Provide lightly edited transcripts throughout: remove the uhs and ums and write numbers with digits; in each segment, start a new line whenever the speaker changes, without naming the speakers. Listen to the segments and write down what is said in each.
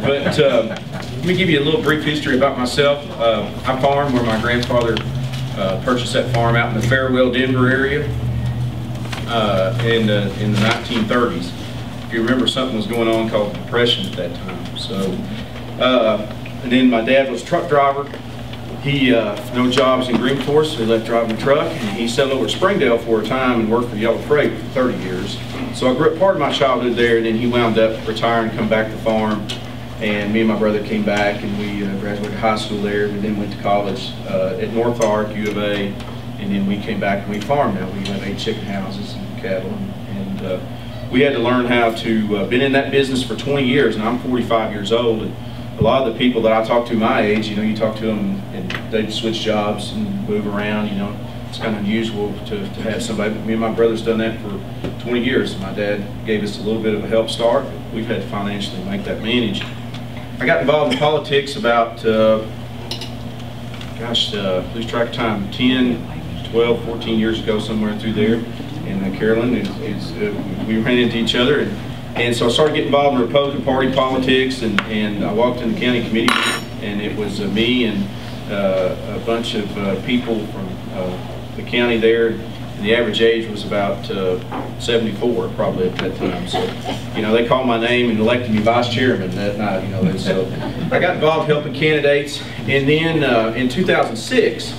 But let me give you a little brief history about myself. I farmed where my grandfather purchased that farm out in the Farewell, Denver area in the 1930s. If you remember, something was going on called Depression at that time. So, and then my dad was a truck driver. He, no jobs in Greenport, so he left driving a truck, and he settled over at Springdale for a time and worked for Yellow Freight for 30 years. So I grew up part of my childhood there, and then he wound up retiring and come back to farm. And me and my brother came back, and we graduated high school there. We then went to college at North Ark, U of A, and then we came back and we farmed now. We have 8 chicken houses and cattle, and we had to learn how to, been in that business for 20 years, and I'm 45 years old. And a lot of the people that I talk to my age, you know, you talk to them and they switch jobs and move around, you know. It's kind of unusual to have somebody, but me and my brother's done that for 20 years. My dad gave us a little bit of a help start. We've had to financially make that manage. I got involved in politics about, lose track of time, 10, 12, 14 years ago, somewhere through there. And Carolyn, we ran into each other. And so I started getting involved in the Republican Party politics, and I walked in the county committee, and it was me and a bunch of people from the county there. And the average age was about 74, probably at that time. So, you know, they called my name and elected me vice chairman that night. You know, so I got involved helping candidates, and then in 2006.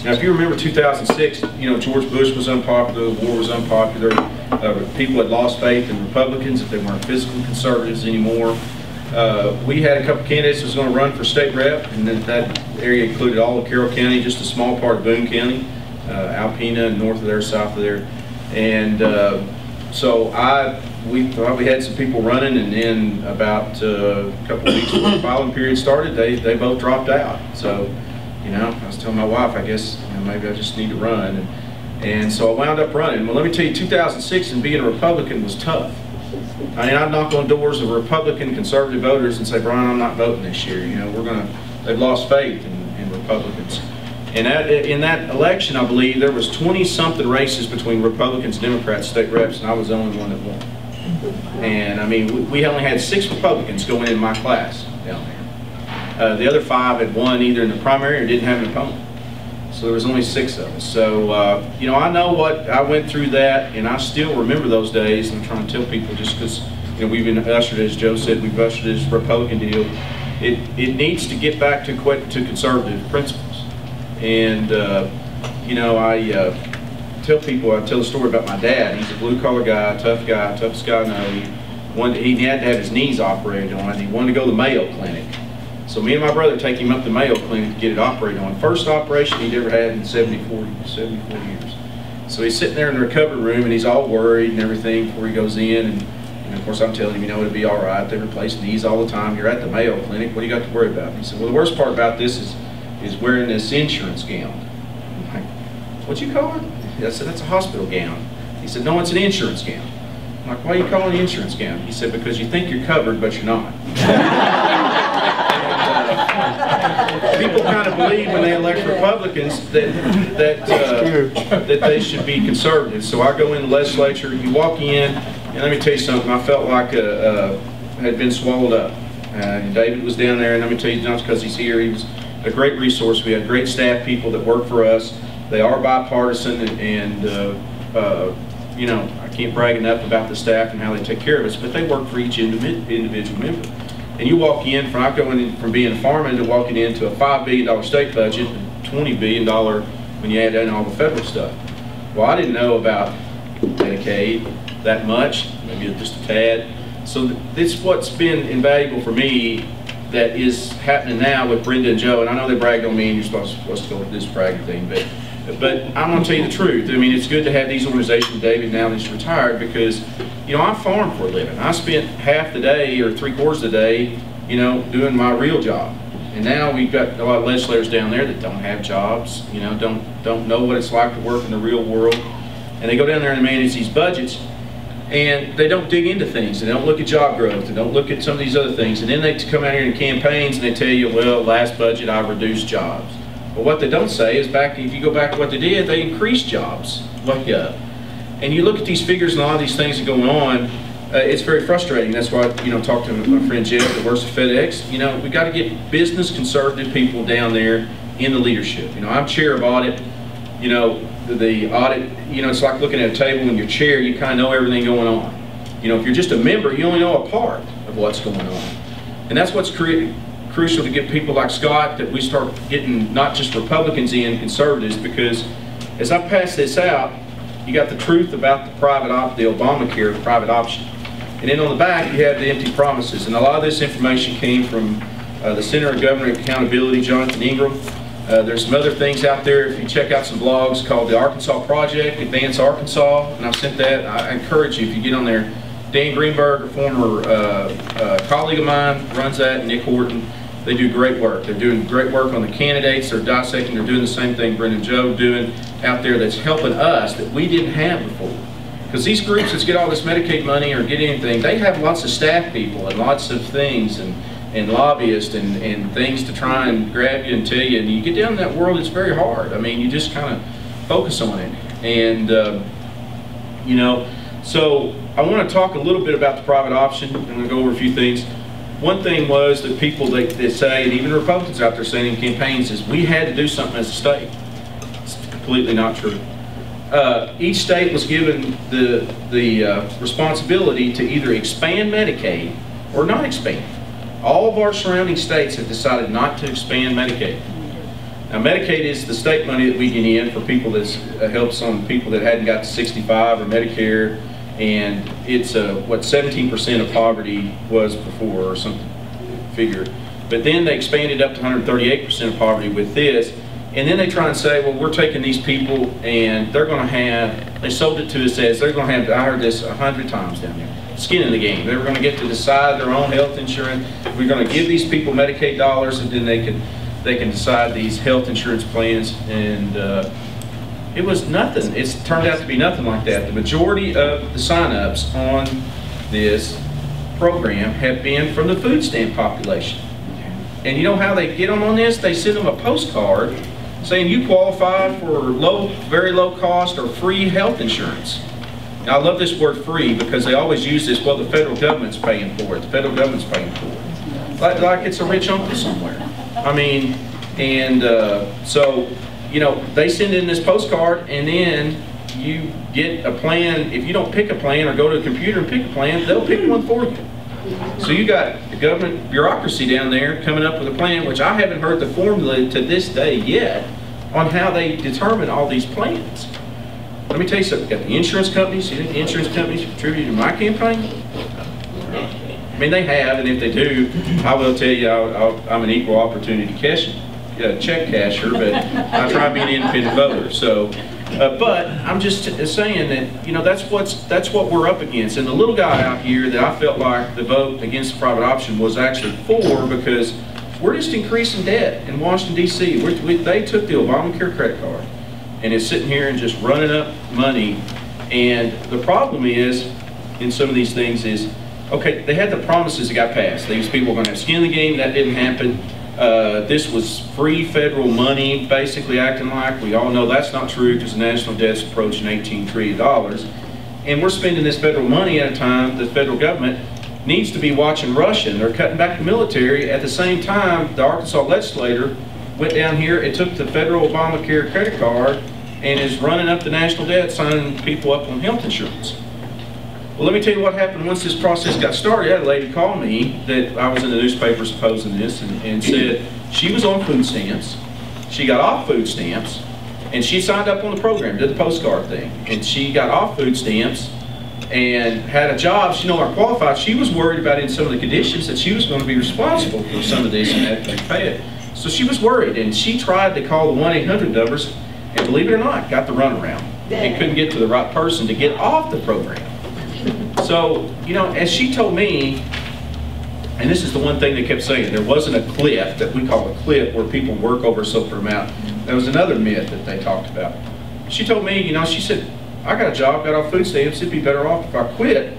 Now, if you remember 2006, you know, George Bush was unpopular, the war was unpopular, people had lost faith in Republicans, that they weren't fiscal conservatives anymore. We had a couple candidates who was going to run for state rep, and that area included all of Carroll County, just a small part of Boone County, Alpena, north of there, south of there. And so we thought we had some people running, and then about a couple of weeks before the filing period started, they both dropped out. So, you know, I was telling my wife, I guess, you know, maybe I just need to run. And so I wound up running. Well, let me tell you, 2006 and being a Republican was tough. I mean, I'd knock on doors of Republican conservative voters and say, Brian, I'm not voting this year. You know, they've lost faith in Republicans. And in that election, I believe, there was 20-something races between Republicans and Democrats, state reps, and I was the only one that won. And I mean, we only had 6 Republicans going in my class down there. The other 5 had won either in the primary or didn't have an opponent. So there was only 6 of us. So, you know, I know what I went through that, and I still remember those days. And I'm trying to tell people, just because, you know, we've been ushered, as Joe said, we've ushered this Republican deal. It needs to get back to conservative principles. And, you know, I tell people, I tell a story about my dad. He's a blue-collar guy, toughest guy I know. He had to have his knees operated on, and he wanted to go to the Mayo Clinic. So me and my brother take him up to the Mayo Clinic to get it operated on. First operation he'd ever had in 74 years. So he's sitting there in the recovery room, and he's all worried and everything before he goes in. And of course I'm telling him, you know, it'll be all right. They replace knees all the time. You're at the Mayo Clinic. What do you got to worry about? And he said, well, the worst part about this is wearing this insurance gown. I'm like, what you call it? I said, that's a hospital gown. He said, no, it's an insurance gown. I'm like, why are you calling it an insurance gown? He said, because you think you're covered, but you're not. People kind of believe when they elect Republicans that they should be conservative. So I go in the legislature, you walk in, and let me tell you something, I felt like I had been swallowed up. David was down there, and let me tell you, not because he's here, he was a great resource. We had great staff people that work for us. They are bipartisan, and you know, I can't brag enough about the staff and how they take care of us, but they work for each individual member. And you walk in, I'm going from being a fireman to walking into a $5 billion state budget, and $20 billion when you add in all the federal stuff. Well, I didn't know about Medicaid that much, maybe just a tad. So this is what's been invaluable for me that is happening now with Brenda and Joe. And I know they bragged on me, and you're supposed to go with this bragging thing, but I'm going to tell you the truth. I mean, it's good to have these organizations, David, now that he's retired, because, you know, I farm for a living. I spent half the day or 3/4 of the day, you know, doing my real job. And now we've got a lot of legislators down there that don't have jobs, you know, don't know what it's like to work in the real world. And they go down there and manage these budgets, and they don't dig into things. They don't look at job growth. They don't look at some of these other things. And then they come out here in campaigns and they tell you, well, last budget I reduced jobs. But what they don't say is, if you go back to what they did, they increased jobs way up. And you look at these figures and a lot of these things that are going on, it's very frustrating. That's why, you know, talk to my friend Jeff that works at FedEx. You know, we got to get business conservative people down there in the leadership. You know, I'm chair of audit. You know, the audit, you know, it's like looking at a table when you're chair, you kind of know everything going on. You know, if you're just a member, you only know a part of what's going on. And that's what's crucial to get people like Scott, that we start getting not just Republicans in, conservatives, because as I pass this out, you got the truth about the the Obamacare private option. And then on the back, you have the empty promises. And a lot of this information came from the Center of Government Accountability, Jonathan Ingram. There's some other things out there. If you check out some blogs called the Arkansas Project, Advance Arkansas, and I've sent that. I encourage you, if you get on there, Dan Greenberg, a former colleague of mine, runs that, Nick Horton. They do great work. They're doing great work on the candidates. They're dissecting. They're doing the same thing Brendan Joe doing out there that's helping us that we didn't have before. Because these groups that get all this Medicaid money or get anything, they have lots of staff people and lots of things and lobbyists and things to try and grab you and tell you. And you get down in that world, it's very hard. I mean, you just kind of focus on it. And, you know, so I want to talk a little bit about the private option. I'm going to go over a few things. One thing was that people that say, and even Republicans out there saying in campaigns, is we had to do something as a state. It's completely not true. Each state was given the responsibility to either expand Medicaid or not expand. All of our surrounding states have decided not to expand Medicaid. Now, Medicaid is the state money that we get in for people that helps on people that hadn't got to 65 or Medicare. And it's what 17% of poverty was before, or something figure. But then they expanded up to 138% of poverty with this. And then they try and say, well, we're taking these people and they're going to have, they sold it to us as they're going to have, I heard this 100 times down there, skin in the game. They were going to get to decide their own health insurance. We're going to give these people Medicaid dollars, and then they can decide these health insurance plans. And it was nothing. It's turned out to be nothing like that. The majority of the sign-ups on this program have been from the food stamp population. And you know how they get them on this? They send them a postcard saying you qualify for very low cost or free health insurance. Now, I love this word free because they always use this, well, the federal government's paying for it. The federal government's paying for it. Like it's a rich uncle somewhere. I mean, and so, you know, they send in this postcard, and then you get a plan. If you don't pick a plan or go to a computer and pick a plan, they'll pick one for you. So you got the government bureaucracy down there coming up with a plan, which I haven't heard the formula to this day yet on how they determine all these plans. Let me tell you something. You got the insurance companies. You think the insurance companies contributed to my campaign? I mean, they have, and if they do, I will tell you I'm an equal opportunity check casher, but I try to be an independent voter. So, but I'm just saying that, you know, that's what we're up against. And the little guy out here that I felt like the vote against the private option was actually for, because we're just increasing debt in Washington, D.C. They took the Obamacare credit card and it's sitting here and just running up money. And the problem is, in some of these things is, okay, they had the promises that got passed. These people were going to have skin in the game. That didn't happen. This was free federal money, basically acting like. We all know that's not true, because the national debt's approaching $18 trillion. And we're spending this federal money at a time the federal government needs to be watching Russia, and they're cutting back the military. At the same time, the Arkansas legislator went down here and took the federal Obamacare credit card and is running up the national debt, signing people up on health insurance. Well, let me tell you what happened once this process got started. I had a lady call me that I was in the newspapers opposing this, and said she was on food stamps. She got off food stamps, and she signed up on the program, did the postcard thing, and she got off food stamps and had a job. She no longer qualified. She was worried about, in some of the conditions, that she was going to be responsible for some of this and have to pay it. So she was worried, and she tried to call the 1-800 numbers, and believe it or not, got the runaround and couldn't get to the right person to get off the program. So, you know, as she told me, and this is the one thing they kept saying, there wasn't a cliff that we call a cliff where people work over a certain amount. There was another myth that they talked about. She told me, you know, she said, I got a job, got off food stamps, it'd be better off if I quit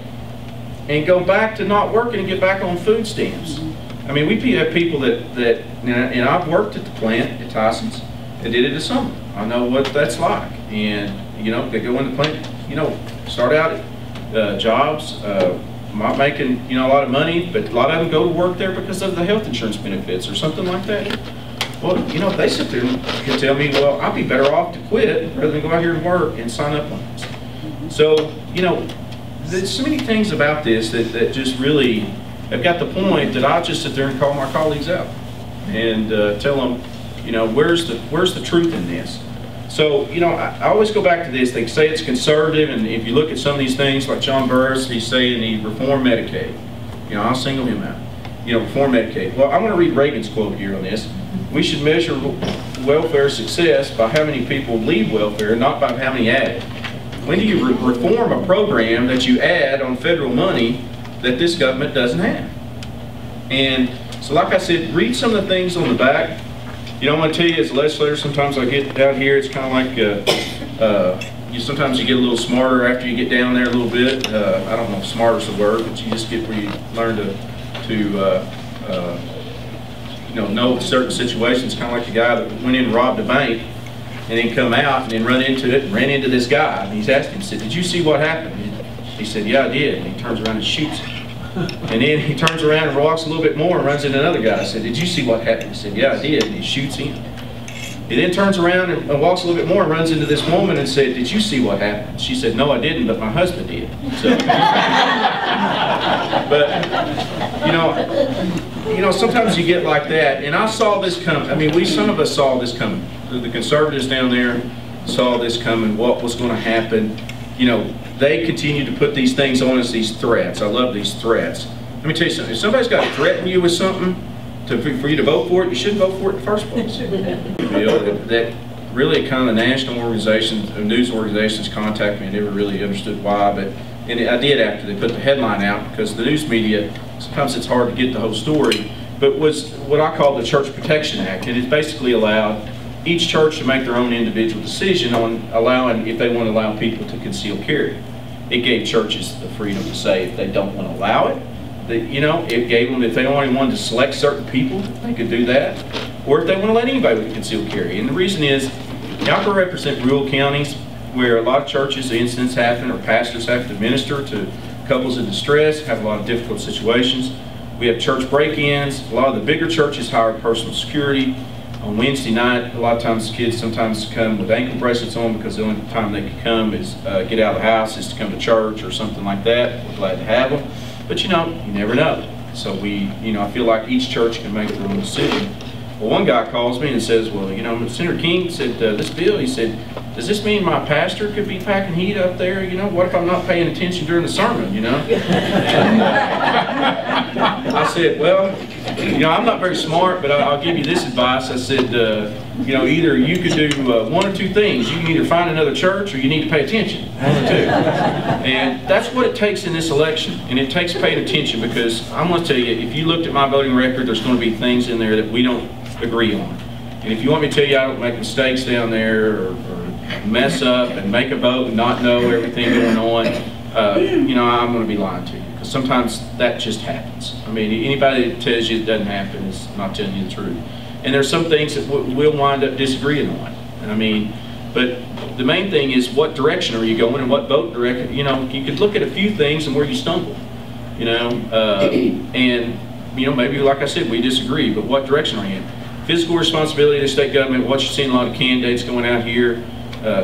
and go back to not working and get back on food stamps. I mean, we have people that and I've worked at the plant at Tyson's, that did it this summer. I know what that's like. And, you know, they go in the plant, you know, start out at jobs, not making, you know, a lot of money, but a lot of them go to work there because of the health insurance benefits or something like that. Well, you know, they sit there and can tell me, well, I'd be better off to quit rather than go out here and work and sign up on this. So, you know, there's so many things about this that just really have got the point that I'll just sit there and call my colleagues out and tell them, you know, where's the truth in this? So, you know, I always go back to this. They say it's conservative, and if you look at some of these things, like John Burris, he's saying he reform Medicaid. You know, I'll single him out. You know, reform Medicaid. Well, I'm going to read Reagan's quote here on this. We should measure welfare success by how many people leave welfare, not by how many add. When do you reform a program that you add on federal money that this government doesn't have? And so, like I said, read some of the things on the back. You know, I'm going to tell you, as a legislator, sometimes I get down here, it's kind of like, sometimes you get a little smarter after you get down there a little bit. I don't know if smarter's the word, but you just get where you learn to know certain situations, kind of like the guy that went in and robbed a bank and then come out and then ran into this guy. And he's asked him, said, "Did you see what happened?" He said, "Yeah, I did." And he turns around and shoots him. And then he turns around and walks a little bit more and runs into another guy. I said, "Did you see what happened?" He said, "Yeah, I did." And he shoots him. He then turns around and walks a little bit more and runs into this woman and said, "Did you see what happened?" She said, "No, I didn't, but my husband did." So, but, you know, sometimes you get like that. And I saw this coming. I mean, some of us saw this coming. The conservatives down there saw this coming, what was going to happen. You know, they continue to put these things on us, these threats. I love these threats. Let me tell you something. If somebody's got to threaten you with something for you to vote for it, you shouldn't vote for it in the first place. That really kind of national organizations, news organizations contact me. I never really understood why, but I did after they put the headline out, because the news media, sometimes it's hard to get the whole story, but was what I call the Church Protection Act, and it basically allowed each church to make their own individual decision on allowing, if they want to allow people to conceal carry. It gave churches the freedom to say if they don't want to allow it, you know, it gave them, if they only wanted to select certain people, they could do that, or if they want to let anybody with concealed carry. And the reason is, y'all can represent rural counties where a lot of churches, the incidents happen, or pastors have to minister to couples in distress, have a lot of difficult situations. We have church break-ins. A lot of the bigger churches hire personal security. On Wednesday night, a lot of times kids sometimes come with ankle bracelets on because the only time they can come is get out of the house is to come to church or something like that. We're glad to have them. But you know, you never know. So I feel like each church can make their own decision. Well, one guy calls me and says, "Well, you know, Senator King said this bill," he said, "does this mean my pastor could be packing heat up there? You know, what if I'm not paying attention during the sermon, you know?" And, I said, "Well, you know, I'm not very smart, but I'll give you this advice." I said, you know, either you could do one or two things. You can either find another church or you need to pay attention. One or two. And that's what it takes in this election. And it takes paying attention, because I'm going to tell you, if you looked at my voting record, there's going to be things in there that we don't agree on. And if you want me to tell you I don't make mistakes down there or mess up and make a vote and not know everything going on, you know, I'm going to be lying to you. Because sometimes that just happens. I mean, anybody that tells you it doesn't happen is not telling you the truth. And there's some things that we'll wind up disagreeing on. And I mean, but the main thing is, what direction are you going and what vote direction? You know, you could look at a few things and where you stumble. You know, and you know, maybe like I said, we disagree, but what direction are you in? Fiscal responsibility of the state government. What you're seeing a lot of candidates going out here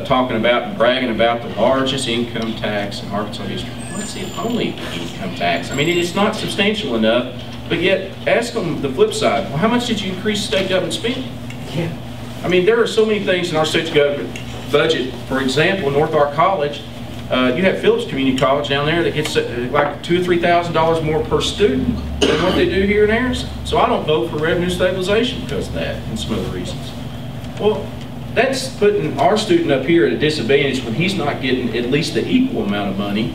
talking about and bragging about the largest income tax in Arkansas history. What's the only income tax? I mean, it's not substantial enough. But yet, ask them the flip side. Well, how much did you increase state government spending? Yeah. I mean, there are so many things in our state government budget. For example, North Ark College, you have Phillips Community College down there that gets like $2,000 or $3,000 more per student than what they do here in Arizona. So I don't vote for revenue stabilization because of that and some other reasons. Well, that's putting our student up here at a disadvantage when he's not getting at least the equal amount of money,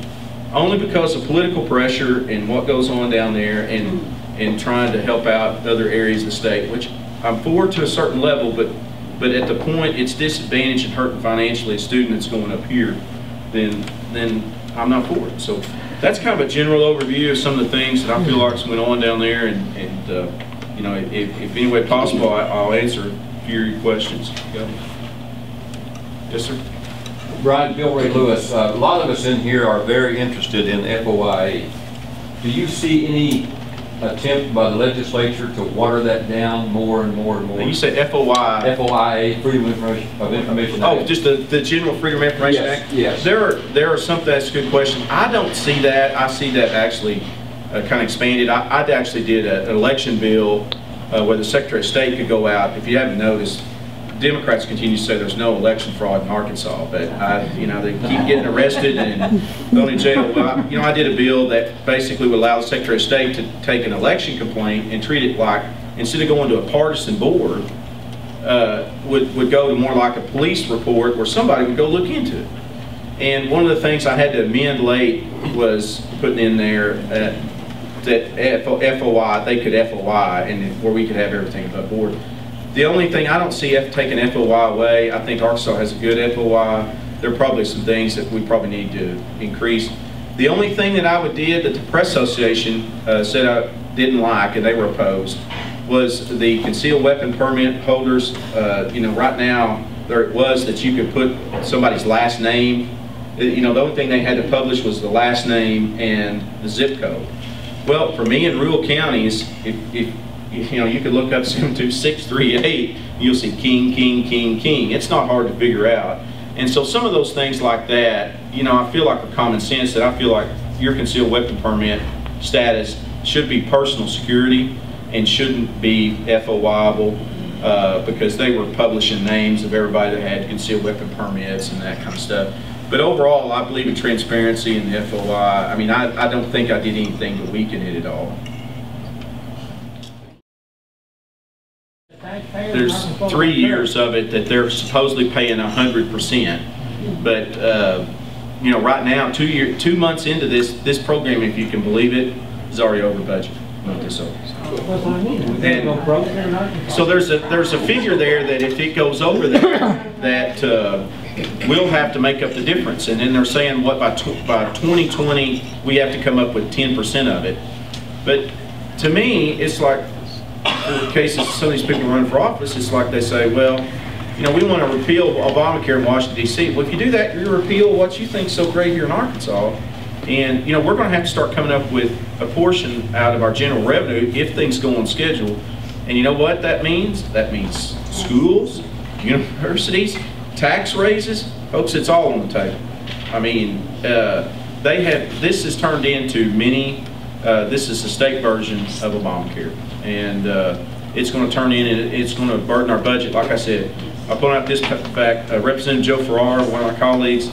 only because of political pressure and what goes on down there, and trying to help out other areas of the state, which I'm for to a certain level, but at the point it's disadvantaged and hurting financially a student that's going up here, then I'm not for it. So that's kind of a general overview of some of the things that I feel like went on down there, and you know, if any way possible, I'll answer a few of your questions. Go. Yes, sir.
Brian, Bill Ray Lewis, a lot of us in here are very interested in FOIA. Do you see any attempt by the legislature to water that down more and more and more?
You say FOI.
FOIA, Freedom of Information Act.
Oh, just the General Freedom of Information Act?
Yes.
There are some, that's a good question. I don't see that. I see that actually kind of expanded. I actually did an election bill where the Secretary of State could go out. If you haven't noticed, Democrats continue to say there's no election fraud in Arkansas, but they keep getting arrested and thrown in jail. Well, I did a bill that basically would allow the Secretary of State to take an election complaint and treat it like, instead of going to a partisan board, would go to more like a police report where somebody would go look into it. And one of the things I had to amend late was putting in there that FOI, they could FOI, and where we could have everything above board. The only thing, I don't see taking FOI away. I think Arkansas has a good FOI. There are probably some things that we probably need to increase. The only thing that I did that the Press Association said I didn't like, and they were opposed, was the concealed weapon permit holders. Right now, there it was that you could put somebody's last name. The only thing they had to publish was the last name and the zip code. Well, for me in rural counties, if you could look up 72638, you'll see King, King, King, King. It's not hard to figure out. And so some of those things like that, I feel like are common sense, that I feel like your concealed weapon permit status should be personal security and shouldn't be FOIable because they were publishing names of everybody that had concealed weapon permits and that kind of stuff. But overall, I believe in transparency and the FOI. I don't think I did anything to weaken it at all. There's 3 years of it that they're supposedly paying 100%, but right now, 2 months into this program, if you can believe it, is already over budget. And so there's a figure there that if it goes over there, that we'll have to make up the difference. And then they're saying what by 2020 we have to come up with 10% of it. But to me, it's like, in the cases some of these people running for office, it's like they say, well, we want to repeal Obamacare in Washington, D.C. Well, if you do that, you repeal what you think is so great here in Arkansas. And, we're going to have to start coming up with a portion out of our general revenue if things go on schedule. And you know what that means? That means schools, universities, tax raises. Folks, it's all on the table. This has turned into this is the state version of Obamacare. And it's going to turn in, and it's going to burden our budget. Like I said, I point out this fact, Representative Joe Farrar, one of my colleagues,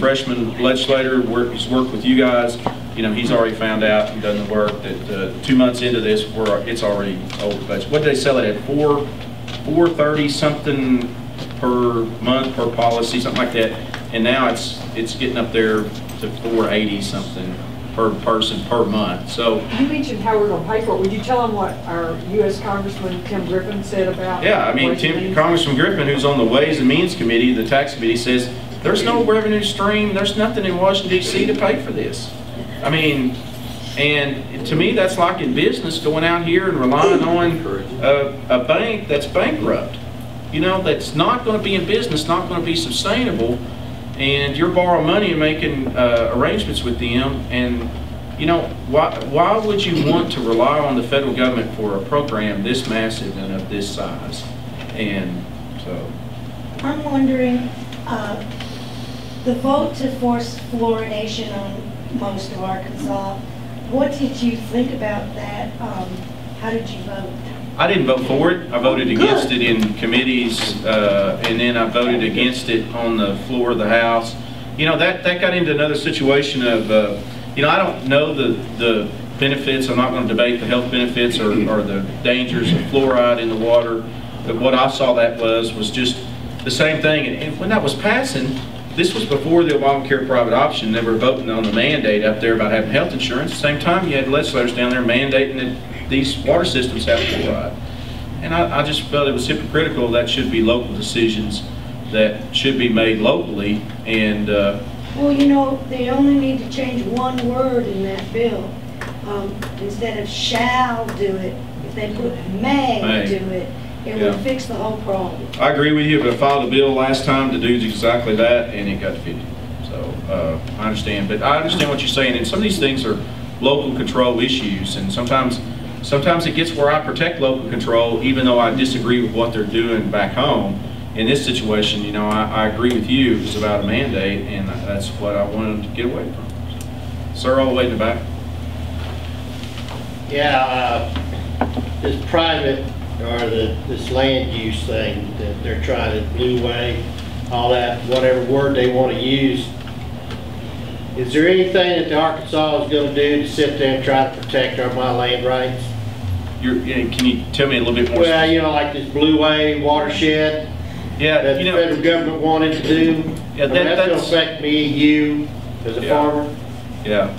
freshman legislator, he's worked with you guys. He's already found out and done the work that 2 months into this, it's already over budget. What did they sell it at? $430 something per month per policy, something like that. And now it's getting up there to $480 something per person per month. So
you mentioned how we're going to pay for it. Would you tell them what our U.S. Congressman Tim Griffin said about?
Yeah, Congressman Griffin, who's on the Ways and Means Committee, the Tax Committee, says there's no revenue stream. There's nothing in Washington D.C. to pay for this. And to me, that's like in business, going out here and relying on a bank that's bankrupt. That's not going to be in business, not going to be sustainable. And you're borrowing money and making arrangements with them, and why would you want to rely on the federal government for a program this massive and of this size? And so
I'm wondering, the vote to force fluoridation on most of Arkansas, what did you think about that? How did you vote?
I didn't vote for it. I voted against it in committees, and then I voted against it on the floor of the House. That got into another situation of, I don't know the benefits. I'm not going to debate the health benefits or the dangers of fluoride in the water. But what I saw that was just the same thing. And when that was passing, this was before the Obamacare private option. They were voting on the mandate up there about having health insurance. At the same time, you had legislators down there mandating that these water systems have fluoride. And I just felt it was hypocritical. That should be local decisions that should be made locally. And
well, they only need to change one word in that bill. Instead of shall do it, if they put may do it, it would fix the whole problem.
I agree with you, but I filed a bill last time to do exactly that, and it got defeated. So I understand, but I understand what you're saying, and some of these things are local control issues, and sometimes it gets where I protect local control, even though I disagree with what they're doing back home. In this situation, you know, I agree with you. It's about a mandate, and that's what I wanted to get away from. Sir, all the way in the back.
Yeah, this private, or this land use thing that they're trying to blue way, all that, whatever word they want to use. Is there anything that the Arkansas is going to do to sit there and try to protect my land rights?
Can you tell me a little bit more?
Well, you know, like this blue way watershed.
Yeah,
that the federal government wanted to do.
Yeah,
that's going to affect me, you, as a farmer.
Yeah,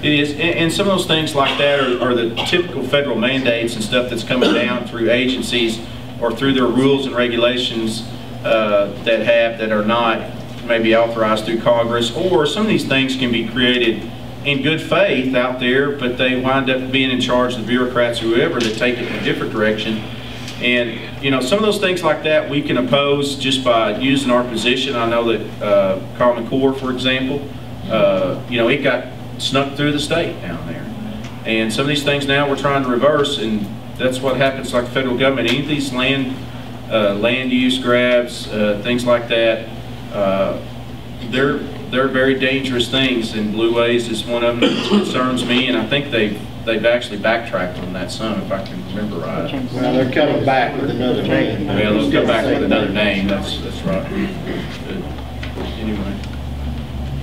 it is, and some of those things like that are the typical federal mandates and stuff that's coming down through agencies or through their rules and regulations that are not maybe authorized through Congress, or some of these things can be created in good faith out there, but they wind up being in charge of the bureaucrats or whoever that take it in a different direction. And you know, some of those things like that we can oppose just by using our position. I know that Common Core, for example, you know, it got snuck through the state down there. And some of these things now we're trying to reverse, and that's what happens like the federal government. Any of these land use grabs, things like that, they're very dangerous things, and Blue Ways is one of them that concerns me, and I think they've actually backtracked on that some, if I can remember right.
Well, they're coming back with another name.
Well, they'll come back with another name, that's right. But anyway.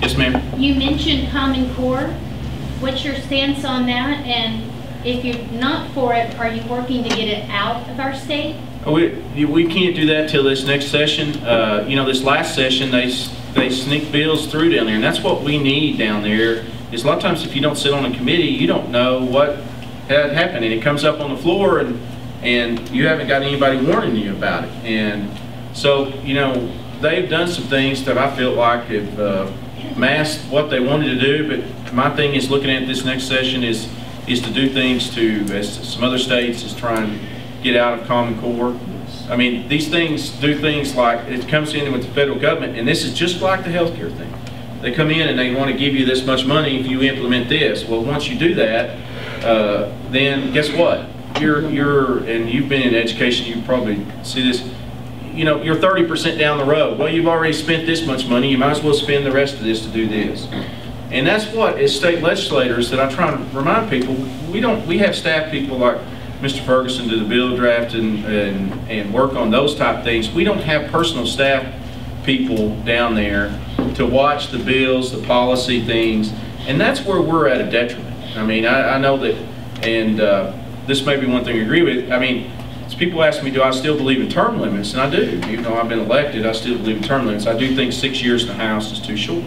Yes, ma'am?
You mentioned Common Core. What's your stance on that? And if you're not for it, are you working to get it out of our state?
We can't do that till this next session. You know, this last session, they sneak bills through down there, and that's what we need down there. Is a lot of times if you don't sit on a committee, you don't know what had happened, and it comes up on the floor, and you haven't got anybody warning you about it. And so, you know, they've done some things that I feel like have masked what they wanted to do. But my thing is, looking at this next session, is to do things to, as some other states is trying to get out of Common Core. I mean, these things do things like, it comes in with the federal government, and this is just like the healthcare thing. They come in and they want to give you this much money if you implement this. Well, once you do that, then guess what? And you've been in education, you probably see this, you know, you're 30% down the road. Well, you've already spent this much money, you might as well spend the rest of this to do this. And that's what, as state legislators, that I try to remind people, we have staff people like Mr. Ferguson do the bill draft and work on those type things. We don't have personal staff people down there to watch the bills, the policy things, and that's where we're at a detriment. I mean, I know that, and this may be one thing I agree with. I mean, as people ask me, do I still believe in term limits? And I do. Even though I've been elected, I still believe in term limits. I do think 6 years in the House is too short.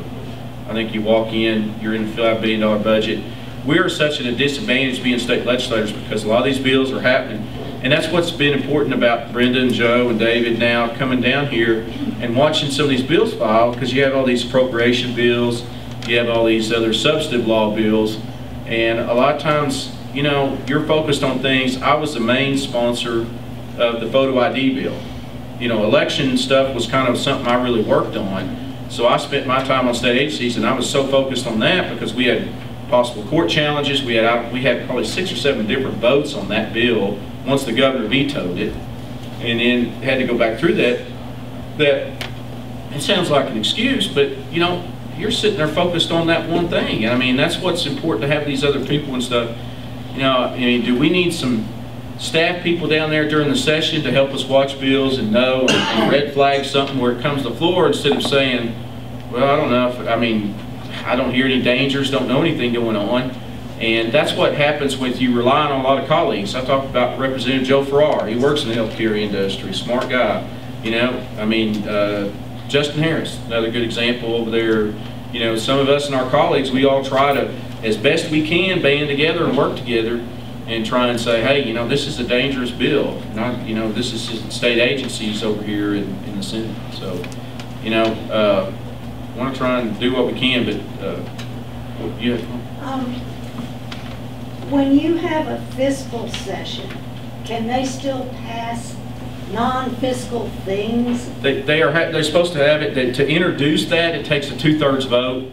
I think you walk in, you're in a $5 billion budget. We are such at a disadvantage being state legislators because a lot of these bills are happening. And that's what's been important about Brenda and Joe and David now coming down here and watching some of these bills filed, because you have all these appropriation bills, you have all these other substantive law bills, and a lot of times, you know, you're focused on things. I was the main sponsor of the photo ID bill. You know, election stuff was kind of something I really worked on. So I spent my time on state agencies, and I was so focused on that because we had possible court challenges. We had probably 6 or 7 different votes on that bill once the governor vetoed it, and then had to go back through that. It sounds like an excuse, but you know, you're sitting there focused on that one thing. And I mean, that's what's important, to have these other people and stuff. You know, I mean, do we need some staff people down there during the session to help us watch bills and know and red flag something where it comes to the floor, instead of saying, well, I don't know if, I mean, I don't hear any dangers, don't know anything going on. And that's what happens with you relying on a lot of colleagues. I talked about Representative Joe Farrar. He works in the healthcare industry, smart guy. You know, I mean, Justin Harris, another good example over there. You know, some of us and our colleagues, we all try to, as best we can, band together and work together and try and say, hey, you know, this is a dangerous bill. Not, you know, this is just state agencies over here in the Senate. So, you know, want to try and do what we can, but yeah.
When you have a fiscal session, can they still pass non-fiscal things?
They're supposed to have it. To introduce that, it takes a 2/3 vote.